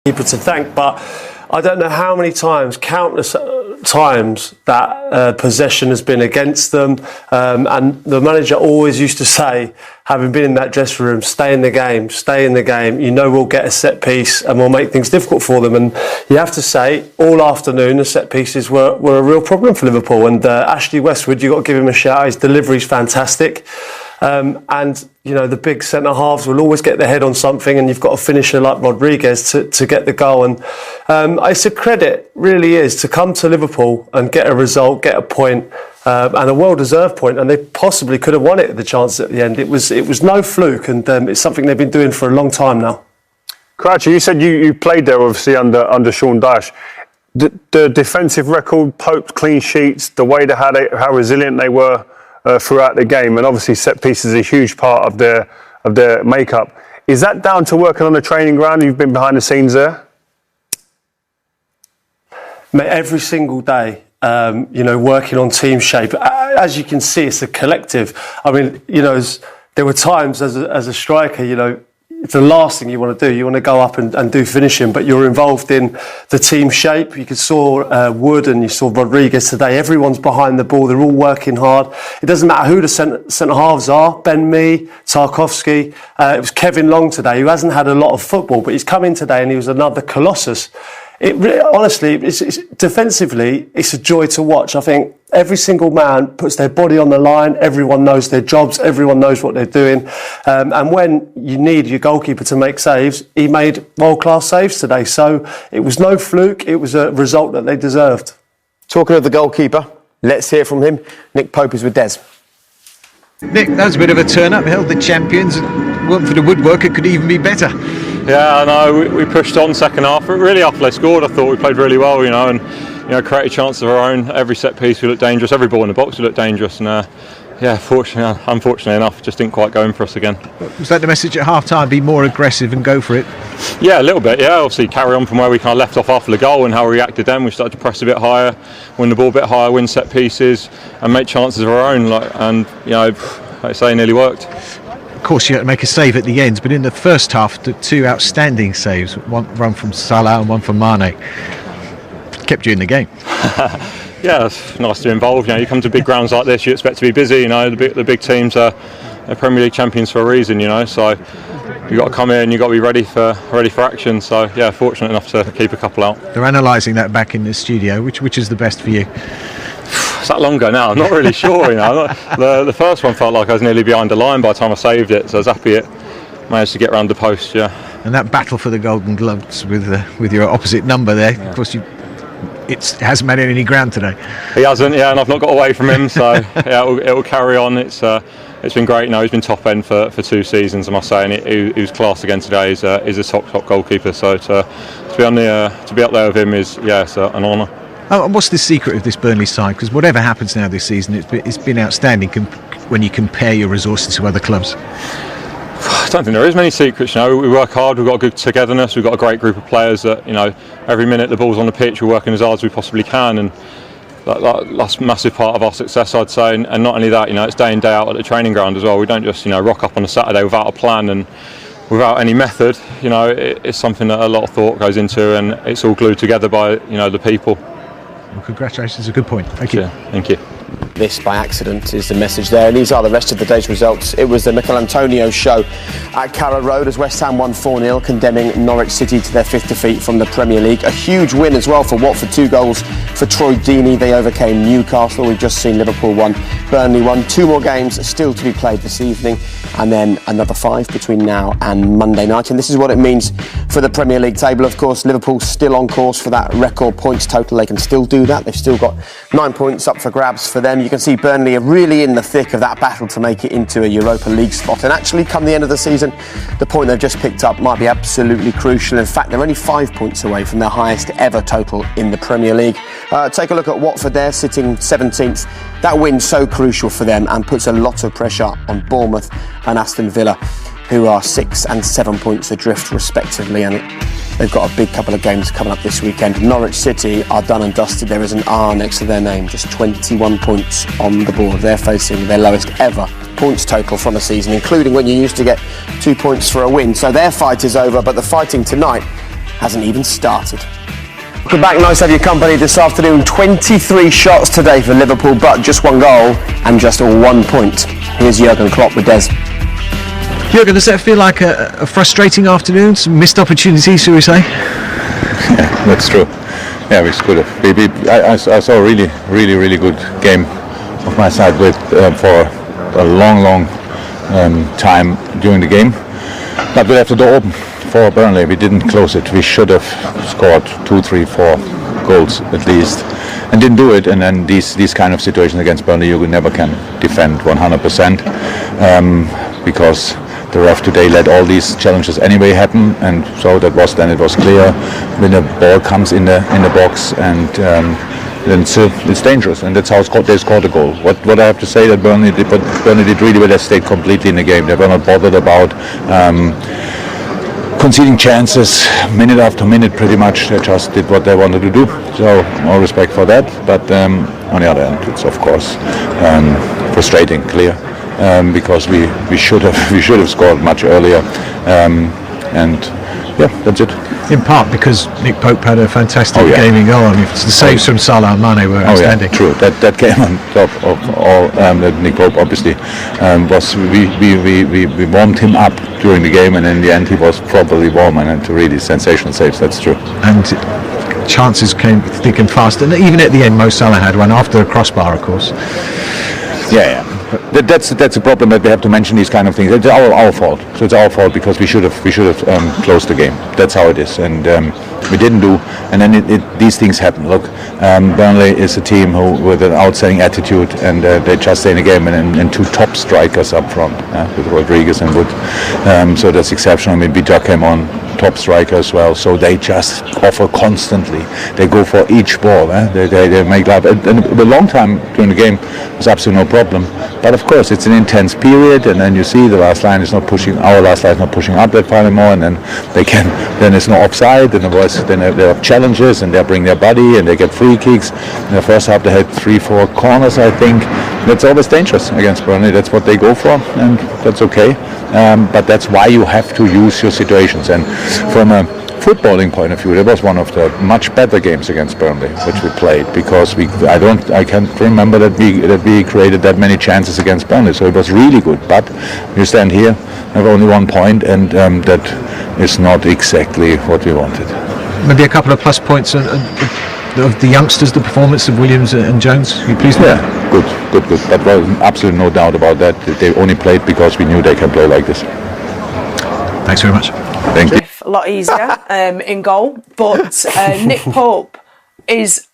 Keeper to thank, but I don't know how many times, countless times, that possession has been against them, and the manager always used to say, having been in that dressing room, stay in the game, you know we'll get a set piece and we'll make things difficult for them. And you have to say, all afternoon the set pieces were a real problem for Liverpool, and Ashley Westwood, you've got to give him a shout, his delivery's fantastic. And you know, the big centre halves will always get their head on something, and you've got a finisher like Rodriguez to get the goal. And it's a credit, really is, to come to Liverpool and get a result, get a point, and a well-deserved point. And they possibly could have won it, the chance at the end. It was no fluke, and it's something they've been doing for a long time now. Crouch, you said you played there obviously under Sean Dyche. The defensive record, Pope's clean sheets, the way they had it, how resilient they were throughout the game, and obviously set pieces are a huge part of their makeup. Is that down to working on the training ground? You've been behind the scenes there? Mate, every single day, working on team shape. As you can see, it's a collective. I mean, there were times as a striker, it's the last thing you want to do. You want to go up and do finishing, but you're involved in the team shape. You saw Wood and you saw Rodriguez today. Everyone's behind the ball. They're all working hard. It doesn't matter who the centre halves are. Ben Mee, Tarkowski. It was Kevin Long today, who hasn't had a lot of football, but he's come in today and he was another colossus. It really, honestly, it's defensively, it's a joy to watch. I think every single man puts their body on the line. Everyone knows their jobs. Everyone knows what they're doing. And when you need your goalkeeper to make saves, he made world-class saves today. So it was no fluke. It was a result that they deserved. Talking of the goalkeeper, let's hear from him. Nick Pope is with Des. Nick, that was a bit of a turn-up. Held the champions. Weren't for the woodwork, it could even be better. Yeah, I know. We pushed on second half. Really, after they scored, I thought we played really well, and created chances of our own. Every set piece we looked dangerous. Every ball in the box we looked dangerous. And unfortunately enough, just didn't quite go in for us again. Was that the message at half-time? Be more aggressive and go for it? Yeah, a little bit. Yeah, obviously carry on from where we kind of left off after the goal and how we reacted then. We started to press a bit higher, win the ball a bit higher, win set pieces, and make chances of our own. Like I say, nearly worked. Of course, you had to make a save at the end, but in the first half, the two outstanding saves, one from Salah and one from Mane, kept you in the game. Yeah, it's nice to be involved. You come to big grounds like this, you expect to be busy. The big teams are Premier League champions for a reason. So you've got to come in, you've got to be ready for action. So yeah, fortunate enough to keep a couple out. They're analysing that back in the studio. Which is the best for you? It's that long ago now, I'm not really sure. The first one felt like I was nearly behind the line by the time I saved it, so I was happy it managed to get round the post. Yeah. And that battle for the Golden Gloves with your opposite number there, yeah. Of course, it hasn't made any ground today. He hasn't, yeah, and I've not got away from him, so yeah, it will carry on. It's been great. He's been top end for 2 seasons, I must say, and he was class again today. He's a top goalkeeper, so to be up there with him is it's an honour. And what's the secret of this Burnley side? Because whatever happens now this season, it's been outstanding when you compare your resources to other clubs. I don't think there is many secrets. We work hard. We've got good togetherness. We've got a great group of players that every minute the ball's on the pitch, we're working as hard as we possibly can, and that's a massive part of our success, I'd say. And not only that, it's day in day out at the training ground as well. We don't just rock up on a Saturday without a plan and without any method. It's something that a lot of thought goes into, and it's all glued together by the people. Well, congratulations, a good point. Thank you. Yeah, thank you. This by accident is the message there, and these are the rest of the day's results. It was the Mikel Antonio show at Carrow Road as West Ham won 4-0, condemning Norwich City to their 5th defeat from the Premier League. A huge win as well for Watford, 2 goals for Troy Deeney. They overcame Newcastle. We've just seen Liverpool won, Burnley won. 2 more games still to be played this evening, and then another 5 between now and Monday night. And this is what it means for the Premier League table. Of course, Liverpool's still on course for that record points total. They can still do that. They've still got 9 points up for grabs for them. You can see Burnley are really in the thick of that battle to make it into a Europa League spot, and actually come the end of the season, the point they've just picked up might be absolutely crucial. In fact, they're only 5 points away from their highest ever total in the Premier League. Take a look at Watford there, sitting 17th. That win's so crucial for them and puts a lot of pressure on Bournemouth and Aston Villa, who are 6 and 7 points adrift respectively, and they've got a big couple of games coming up this weekend. Norwich City are done and dusted. There is an R next to their name, just 21 points on the board. They're facing their lowest ever points total from a season, including when you used to get 2 points for a win. So their fight is over, but the fighting tonight hasn't even started. Welcome back, nice to have your company this afternoon. 23 shots today for Liverpool, but just 1 goal and just 1 point. Here's Jurgen Klopp with Des. Jurgen, does that feel like a frustrating afternoon? Some missed opportunities, shall we say? Yeah, that's true. Yeah, we could have. I saw a really good game of my side with for a long time during the game. But we left the door open for Burnley. We didn't close it. We should have scored 2, 3, 4 goals at least, and didn't do it. And then these kind of situations against Burnley, you never can defend 100%, because the ref today let all these challenges anyway happen, and so it was clear when the ball comes in the box, and then it's dangerous, and that's how they scored the goal. What I have to say that Burnley did really well. They stayed completely in the game. They were not bothered about conceding chances minute after minute. Pretty much, they just did what they wanted to do. So all respect for that. But on the other hand, it's of course frustrating, clear, because we should have scored much earlier, and yeah, that's it. In part because Nick Pope had a fantastic game in goal. I mean, the saves from Salah and Mane were outstanding. Yeah, true. That came on top of all. Nick Pope obviously was. We warmed him up during the game, and in the end he was properly warm and really sensational saves. That's true. And chances came thick and fast, and even at the end, Mo Salah had one after a crossbar, of course. Yeah. That's a problem that we have to mention these kind of things. It's our fault. So it's our fault because we should have closed the game. That's how it is, and we didn't do. And then these things happen. Look, Burnley is a team with an outstanding attitude, and they just stay in the game. And 2 top strikers up front with Rodriguez and Wood. So that's exceptional. I mean, Bija came on, top striker as well. So they just offer constantly. They go for each ball. They make life. And a long time during the game was absolutely no problem. But of course, it's an intense period, and then you see the last line is not pushing. Our last line is not pushing up that far anymore, and then then there's no offside, and then they have challenges, and they bring their body, and they get free kicks. In the first half, they had 3-4 corners, I think. That's always dangerous against Burnley. That's what they go for, and that's okay. But that's why you have to use your situations. And from a footballing point of view, it was one of the much better games against Burnley which we played, because I can't remember that we created that many chances against Burnley, so it was really good. But you stand here, have only 1 point, and that is not exactly what we wanted. Maybe a couple of plus points of the youngsters, the performance of Williams and Jones. Are you pleased with that? Good. But well, absolutely no doubt about that. They only played because we knew they can play like this. Thanks very much. Thank you. A lot easier in goal, but Nick Pope is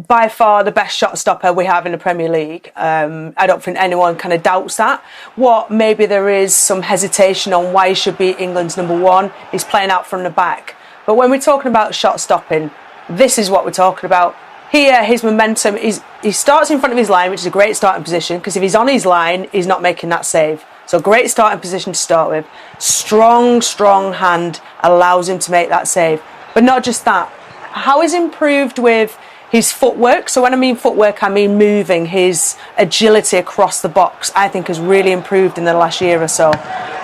by far the best shot stopper we have in the Premier League. I don't think anyone kind of doubts that. What maybe there is some hesitation on why he should be England's number 1 is playing out from the back. But when we're talking about shot stopping, this is what we're talking about. Here, his momentum is he starts in front of his line, which is a great starting position, because if he's on his line, he's not making that save. So great starting position to start with. Strong hand allows him to make that save. But not just that. How he's improved with his footwork. So when I mean footwork, I mean moving. His agility across the box, I think, has really improved in the last year or so.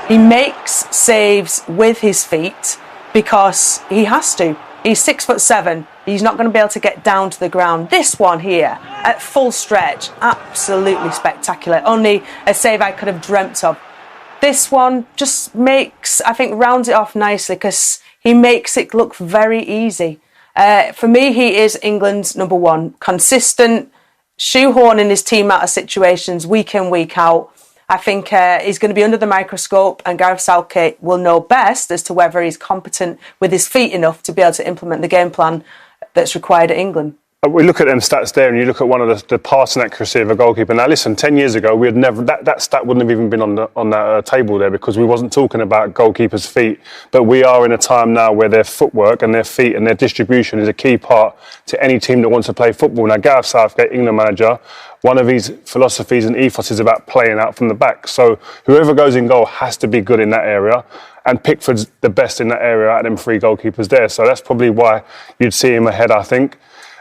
He makes saves with his feet because he has to. He's 6'7". He's not going to be able to get down to the ground. This one here, at full stretch, absolutely spectacular. Only a save I could have dreamt of. This one just rounds it off nicely, because he makes it look very easy. For me, he is England's number 1. Consistent, shoehorning his team out of situations week in, week out. I think he's going to be under the microscope, and Gareth Southgate will know best as to whether he's competent with his feet enough to be able to implement the game plan that's required at England. We look at them stats there, and you look at one of the passing accuracy of a goalkeeper. Now, listen, 10 years ago, we had never that stat wouldn't have even been on that table there, because we wasn't talking about goalkeepers' feet. But we are in a time now where their footwork and their feet and their distribution is a key part to any team that wants to play football. Now, Gareth Southgate, England manager, one of his philosophies and ethos is about playing out from the back. So whoever goes in goal has to be good in that area. And Pickford's the best in that area out of them 3 goalkeepers there. So that's probably why you'd see him ahead, I think.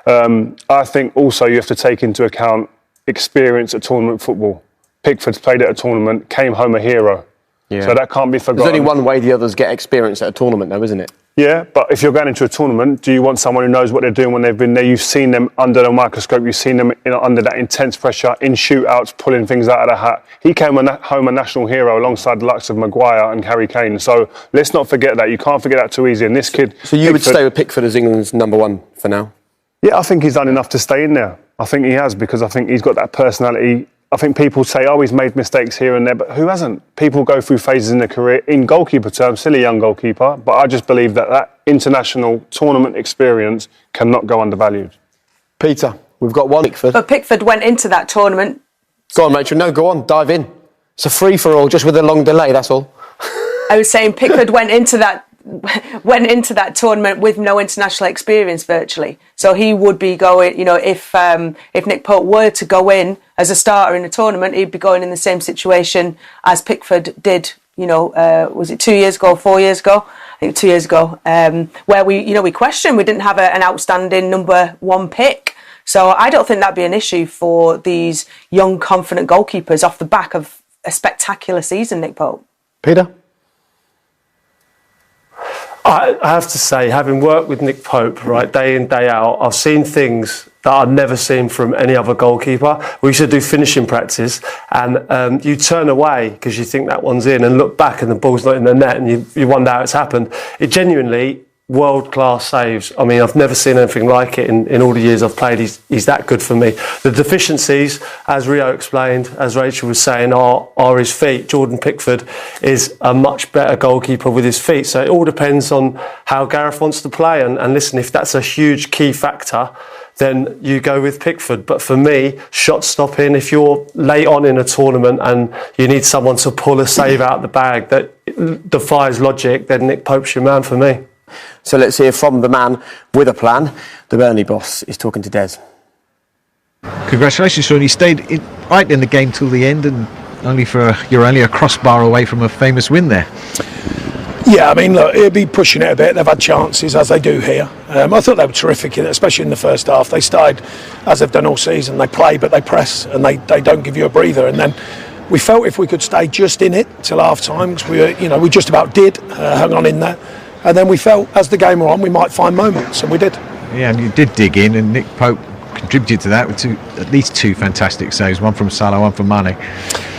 I think also you have to take into account experience at tournament football. Pickford's played at a tournament, came home a hero. So that can't be forgotten. There's only one way the others get experience at a tournament, though, isn't it? Yeah, but if you're going into a tournament, do you want someone who knows what they're doing when they've been there? You've seen them under the microscope. You've seen them under that intense pressure, in shootouts, pulling things out of the hat. He came home a national hero alongside the likes of Maguire and Harry Kane. So let's not forget that. You can't forget that too easy. And this kid... So you would stay with Pickford as England's number one for now? Yeah, I think he's done enough to stay in there. I think he has, because I think he's got that personality. I think people say, oh, he's made mistakes here and there, but who hasn't? People go through phases in their career. In goalkeeper terms, still a young goalkeeper, but I just believe that international tournament experience cannot go undervalued. Peter, we've got one. Pickford. But Pickford went into that tournament. Go on, Rachel. No, go on. Dive in. It's a free-for-all, just with a long delay, that's all. I was saying Pickford went into that tournament with no international experience virtually. So he would be going, if Nick Pope were to go in as a starter in a tournament, he'd be going in the same situation as Pickford did, was it 2 years ago, 4 years ago? I think 2 years ago, where we questioned, we didn't have an outstanding number one pick. So I don't think that'd be an issue for these young, confident goalkeepers off the back of a spectacular season, Nick Pope. Peter? I have to say, having worked with Nick Pope, right, day in, day out, I've seen things that I've never seen from any other goalkeeper. We used to do finishing practice, and you turn away because you think that one's in and look back and the ball's not in the net, and you wonder how it's happened. It genuinely... world-class saves. I mean, I've never seen anything like it in all the years I've played. He's that good for me. The deficiencies, as Rio explained, as Rachel was saying, are his feet. Jordan Pickford is a much better goalkeeper with his feet. So it all depends on how Gareth wants to play. And listen, if that's a huge key factor, then you go with Pickford. But for me, shot stopping, if you're late on in a tournament and you need someone to pull a save out of the bag that defies logic, then Nick Pope's your man for me. So let's hear from the man with a plan. The Burnley boss is talking to Des. Congratulations, Sean. You stayed right in the game till the end, and you're only a crossbar away from a famous win there. Yeah, I mean, look, it'll be pushing it a bit. They've had chances, as they do here. I thought they were terrific, especially in the first half. They started, as they've done all season, they play, but they press, and they don't give you a breather. And then we felt if we could stay just in it till half-time, because we just about did, hung on in there. And then we felt, as the game went on, we might find moments, and we did. Yeah, and you did dig in, and Nick Pope contributed to that with at least two fantastic saves, one from Salah, one from Mane.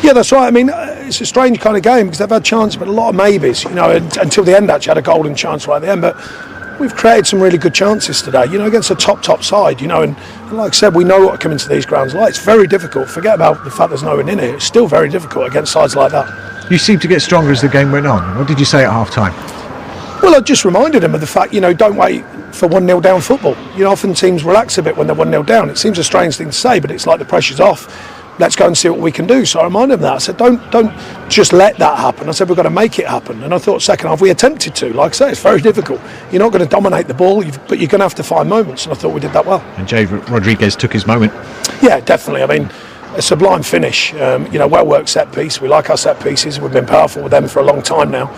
Yeah, that's right. I mean, it's a strange kind of game because they've had chances, but a lot of maybes, until the end. Actually had a golden chance right at the end, but we've created some really good chances today, against a top side, and like I said, we know what to come into these grounds like. It's very difficult. Forget about the fact there's no one in it. It's still very difficult against sides like that. You seemed to get stronger as the game went on. What did you say at half-time? Well, I just reminded him of the fact, don't wait for 1-0 down football. Often teams relax a bit when they're 1-0 down. It seems a strange thing to say, but it's like the pressure's off. Let's go and see what we can do. So I reminded him that. I said, don't just let that happen. I said, we've got to make it happen. And I thought second half we attempted to. Like I say, it's very difficult. You're not going to dominate the ball, but you're going to have to find moments. And I thought we did that well. And Jay Rodriguez took his moment. Yeah, definitely. I mean, a sublime finish, well-worked set piece. We like our set pieces. We've been powerful with them for a long time now.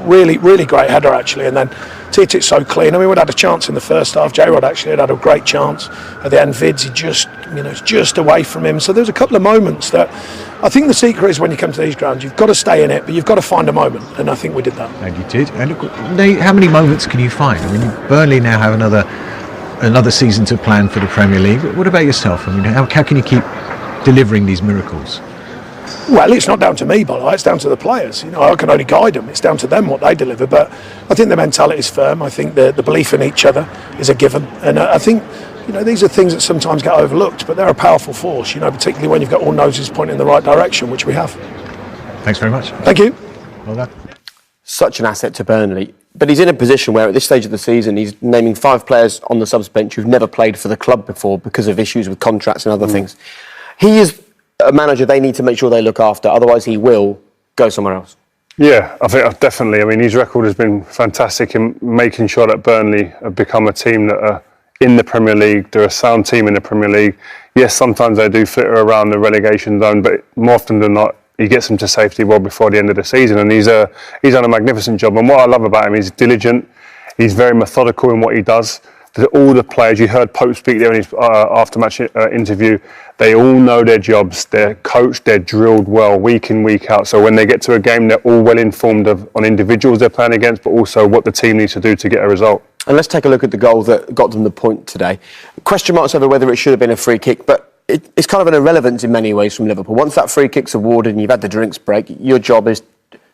Really, really great header, actually. And then hit it so clean. I mean, we'd had a chance in the first half. J-Rod actually had a great chance. At the end, Vids, he just away from him. So there's a couple of moments that I think the secret is when you come to these grounds, you've got to stay in it, but you've got to find a moment. And I think we did that. And you did. And look, how many moments can you find? I mean, Burnley now have another season to plan for the Premier League. What about yourself? I mean, how can you keep delivering these miracles? Well, it's not down to me, by the way. It's down to the players. I can only guide them. It's down to them what they deliver. But I think the mentality is firm. I think the belief in each other is a given. And I think these are things that sometimes get overlooked, but they're a powerful force. Particularly when you've got all noses pointing in the right direction, which we have. Thanks very much. Thank you. Well done. Such an asset to Burnley. But he's in a position where at this stage of the season he's naming 5 players on the subs bench who've never played for the club before because of issues with contracts and other things. He is a manager they need to make sure they look after, otherwise he will go somewhere else. Yeah, I think definitely. I mean, his record has been fantastic in making sure that Burnley have become a team that are in the Premier League. They're a sound team in the Premier League. Yes, sometimes they do flitter around the relegation zone, but more often than not, he gets them to safety well before the end of the season, and he's done a magnificent job. And what I love about him, he's diligent, he's very methodical in what he does. all the players, you heard Pope speak there in his after-match interview, they all know their jobs, they're coached, they're drilled well week in, week out. So when they get to a game, they're all well informed on individuals they're playing against, but also what the team needs to do to get a result. And let's take a look at the goal that got them the point today. Question marks over whether it should have been a free kick, but it's kind of an irrelevance in many ways from Liverpool. Once that free kick's awarded and you've had the drinks break, your job is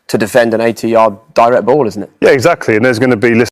to defend an 80-yard direct ball, isn't it? Yeah, exactly. And there's going to be